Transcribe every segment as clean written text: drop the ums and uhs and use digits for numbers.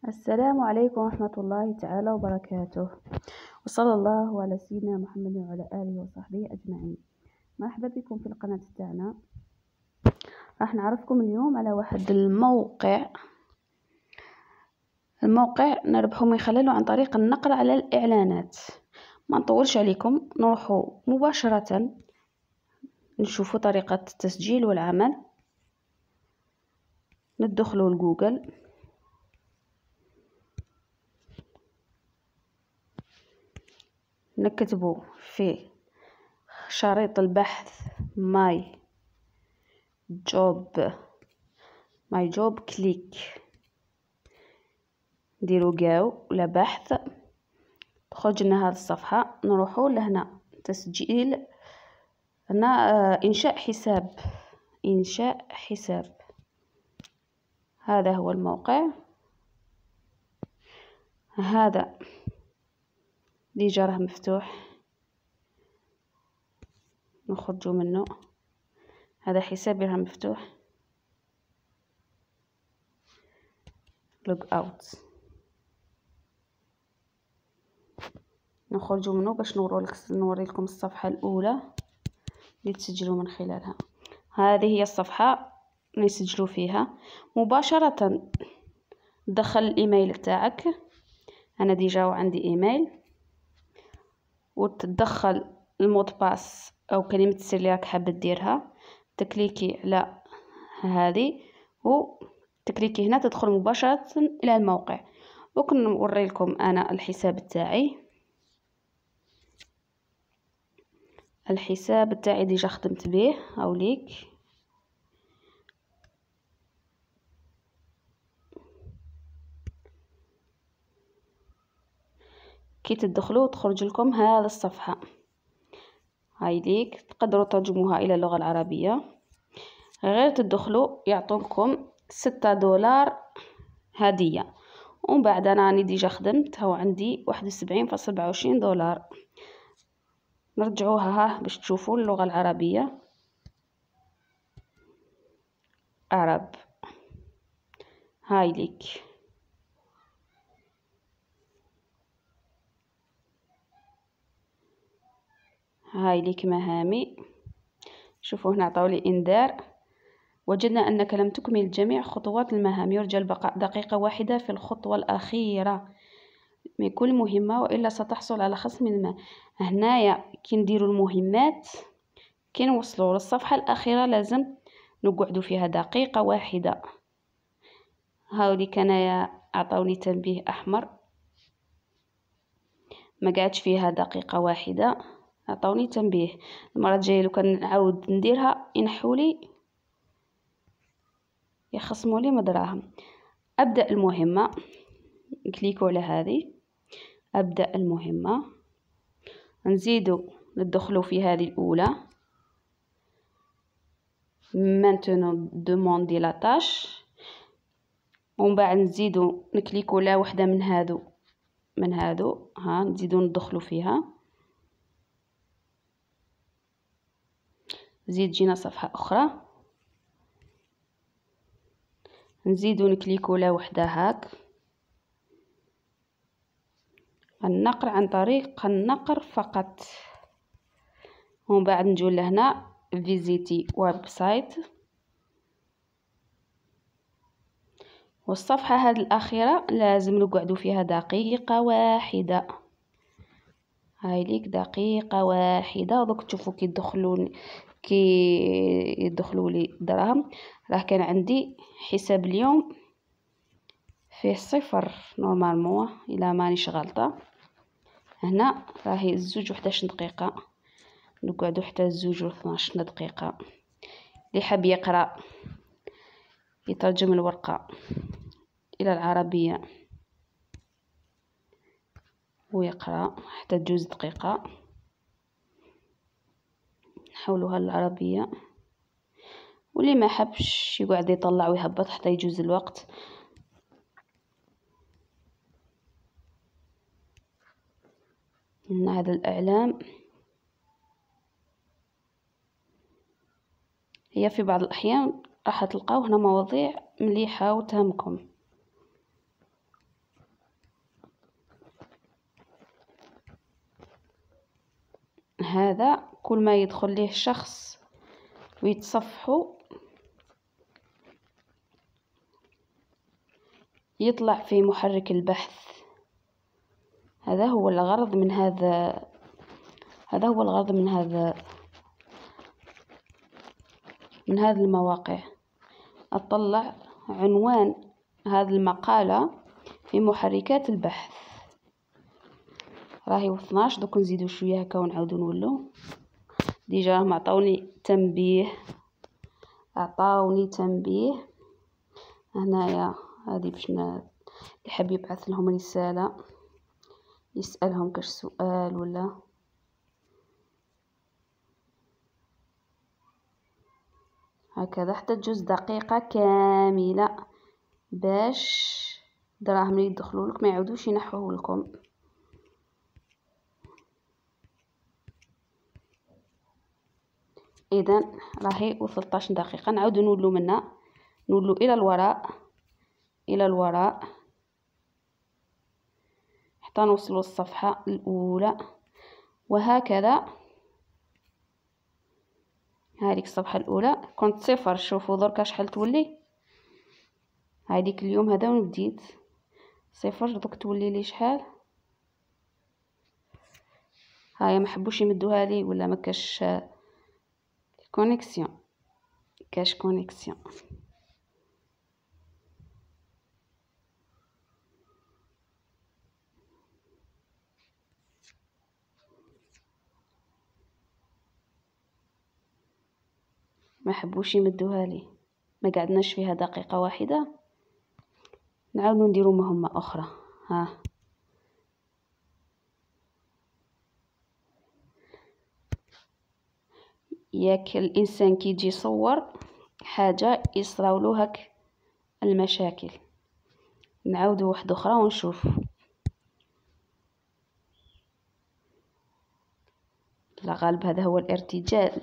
السلام عليكم ورحمة الله تعالى وبركاته، وصلى الله على سيدنا محمد وعلى آله وصحبه أجمعين. مرحبا بكم في القناة تاعنا. راح نعرفكم اليوم على واحد الموقع نربحو من خلاله عن طريق النقر على الإعلانات. ما نطولش عليكم، نروحوا مباشرة نشوفوا طريقة التسجيل والعمل. ندخلوا لجوجل، نكتبوا في شريط البحث ماي جوب كليك، نديرو جاو ولا بحث، تخرج لنا هذه الصفحة. نروحوا لهنا تسجيل، هنا إنشاء حساب. هذا هو الموقع، هذا ديجا راه مفتوح، نخرجوا منه. هذا حسابي راه مفتوح، لوج اوت، نخرجوا منه باش نوريلكم الصفحة الأولى اللي تسجلوا من خلالها. هذه هي الصفحة اللي يسجلوا فيها مباشرة. دخل الإيميل تاعك، أنا ديجا وعندي إيميل، وتدخل المود باس أو كلمة السر اللي راك حابة ديرها. تكليكي على هذه وتكليكي هنا، تدخل مباشرة إلى الموقع. وكنوري لكم أنا الحساب تاعي ديجا خدمت به أو ليك. كي تدخلوا تخرج لكم هذه الصفحة، هاي ليك، تقدروا ترجموها إلى اللغة العربية. غير تدخلوا يعطونكم $6 هدية. ومن بعد أنا راني ديجا خدمت، هو عندي $71.27. نرجعوها باش تشوفوا اللغة العربية. عرب، هاي ليك. هاي ليك مهامي. شوفوا هنا عطاولي إنذار: وجدنا أنك لم تكمل جميع خطوات المهام، يرجى البقاء دقيقة واحدة في الخطوة الأخيرة من كل مهمة وإلا ستحصل على خصم من المال. هنايا كي نديروا المهمات، كي نوصلوا للصفحة الأخيرة لازم نقعدوا فيها دقيقة واحدة. هاولي كان عطاوني تنبيه أحمر، ما قعدش فيها دقيقة واحدة، عطاوني تنبيه. المرة الجاية لو كان نعاود نديرها ينحولي، يخصموا لي دراهم. أبدأ المهمة، نكليكو على هذه أبدأ المهمة، ندخلوا في هذه الأولى maintenant demander la tâche. ومن بعد نكليكو على وحدة من هادو ها، نزيدو ندخلوا فيها. زيد جينا صفحة أخرى، نزيدو نكليكو على وحدة هاك. النقر عن طريق النقر فقط. ومن بعد نجو لهنا فيزيتي ويب سايت، والصفحة هذه الأخيرة لازم نقعدوا فيها دقيقة واحدة. هاي ليك دقيقة واحدة. دوك تشوفوا كي يدخلوا لي دراهم. راه كان عندي حساب اليوم فيه 0 نورمالمون إلا مانيش غلطة. هنا راهي 2:11 دقيقة، نقعدوا حتى 2:12 دقيقة. اللي حاب يقرأ يترجم الورقة إلى العربية ويقرأ حتى 2 دقيقة، نحولوها للعربية. واللي ما حبش يقعد يطلع ويهبط حتى يجوز الوقت. هنا هذا الإعلام، هي في بعض الأحيان راح تلقاو هنا مواضيع مليحة وتهمكم. هذا كل ما يدخل ليه شخص ويتصفحوا يطلع في محرك البحث. هذا هو الغرض من هذه المواقع. أطلع عنوان هذه المقالة في محركات البحث. راهي 12. دوك نزيدو شويه هكا ونعاودو نولو. ديجا راهم عطاوني تنبيه هنايا. هذه باش اللي حاب يبعث لهم رسالة يسألهم كاش سؤال ولا هكذا، حتى تجوز دقيقة كاملة باش دراهم اللي يدخلوا لك ما يعودوش ينحوه لكم. اذا راهي 13 دقيقة. نعاودو نولو منا، نولو الى الوراء حتى نوصلوا الصفحة الاولى، وهكذا. هذيك الصفحة الاولى كنت 0. شوفوا دركا شحال تولي. هذيك اليوم هذا وين بديت 0، دوك تولي لي شحال. هاي ما حبوش يمدوها لي ولا ما كاش كونيكسيون. ما حبوش يمدوها لي، ما قعدناش فيها دقيقة واحدة. نعاودو نديرو مهمة أخرى. ياك الإنسان كي يجي يصور حاجة يصراولو هك المشاكل. نعاودو واحدة أخرى ونشوف. لا غالب هذا هو الارتجال،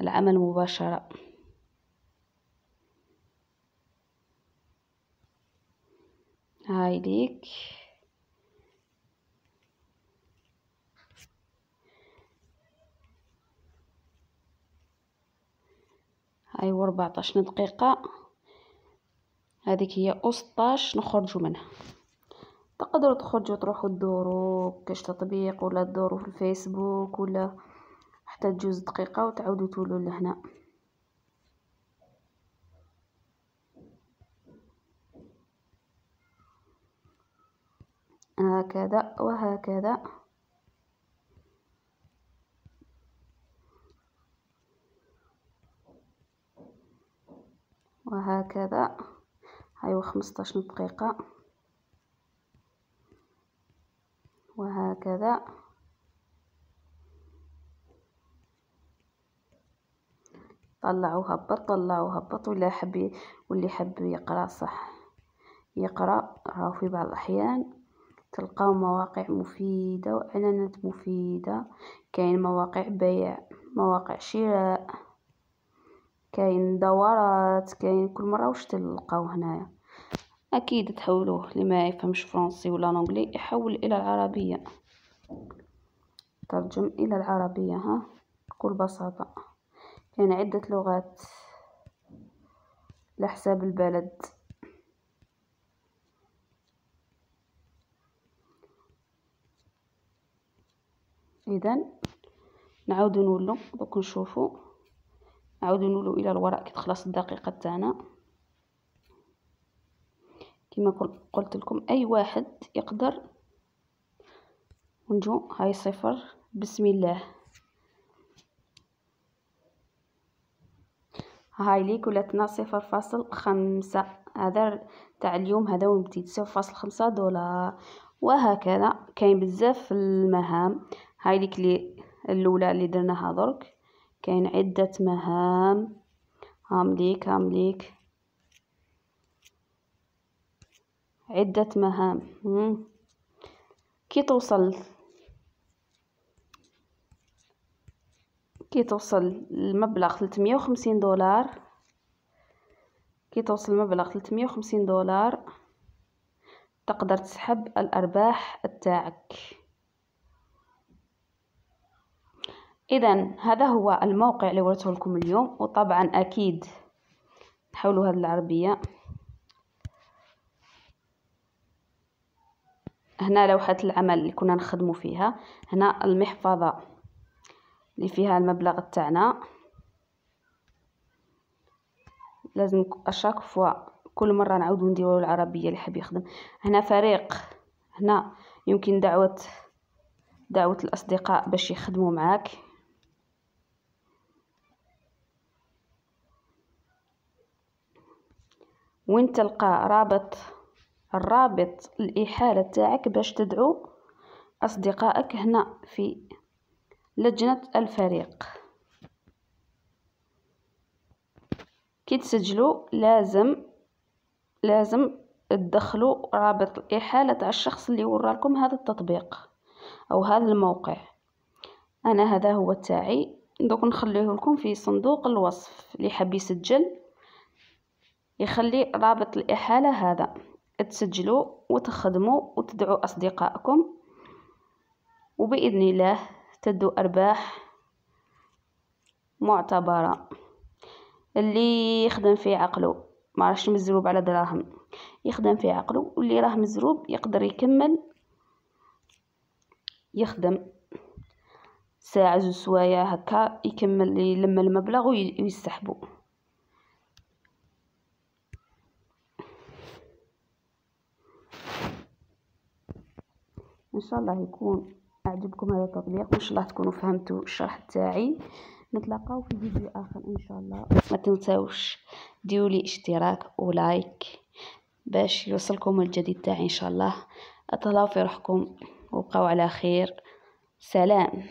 العمل مباشرة. هاي ليك. هاي 14 دقيقة. هذيك هي 16 نخرجوا منها. تقدروا تخرجوا تروحوا تدوروا كاش تطبيق ولا تدوروا في الفيسبوك ولا حتى تجوز دقيقة وتعودوا تولوا لهنا. هكذا وهكذا وهكذا. هاي 15 دقيقة وهكذا. طلعوا هبط واللي حب يقرأ صح يقرأ. راهو في بعض الأحيان تلقاو مواقع مفيدة وإعلانات مفيدة. كاين مواقع بيع، مواقع شراء، كاين دورات، كاين كل مرة واش تلقاو هنايا. أكيد تحولوه اللي ما يفهمش فرنسي ولا نونغلي يحول إلى العربية، ترجم إلى العربية بكل بساطة. كاين عدة لغات لحساب البلد. إذن نعاودو نولو دوك نشوفو، نعاودو نولو إلى الوراء كي تخلص الدقيقة تاعنا. كما قلت لكم أي واحد يقدر. ونجو هاي 0. بسم الله. هاي ليك ولاتنا 0.5. هذا تاع اليوم هذا وين بديت 0.5 دولار. وهكذا كاين بزاف المهام. هاي ليك اللي الاولى اللي درناها درك. كاين عدة مهام. هام ليك عدة مهام. كي توصل المبلغ 350 دولار. كي توصل المبلغ 350 دولار تقدر تسحب الأرباح تاعك. إذا هذا هو الموقع اللي وريته لكم اليوم. وطبعا أكيد حولوا هذه العربية. هنا لوحة العمل اللي كنا نخدموا فيها. هنا المحفظة اللي فيها المبلغ تاعنا. لازم اشاك فوا كل مرة نعاودو نديرو العربية اللي حاب يخدم. هنا فريق. هنا يمكن دعوة الأصدقاء باش يخدموا معاك. وين تلقى الرابط الإحالة تاعك باش تدعو أصدقائك هنا في لجنة الفريق. كي تسجلوا لازم تدخلوا رابط الإحالة تاع الشخص اللي وراكم هذا التطبيق أو هذا الموقع. أنا هذا هو تاعي، دوك نخليه لكم في صندوق الوصف. اللي حاب يسجل يخلي رابط الإحالة هذا، تسجلوا وتخدموا وتدعوا أصدقائكم، وبإذن الله تدوا أرباح معتبرة. اللي يخدم في عقله ما راهش مزروب على دراهم يخدم في عقله، واللي راه مزروب يقدر يكمل يخدم ساعة زوج سوايع هكا يكمل يلم المبلغ ويسحبه. ان شاء الله يكون اعجبكم هذا التطبيق، وان شاء الله تكونوا فهمتوا الشرح تاعي. نتلاقاو في فيديو اخر ان شاء الله. ما تنساوش ديولي اشتراك ولايك باش يوصلكم الجديد تاعي ان شاء الله. اتهلاو في روحكم وبقاو على خير. سلام.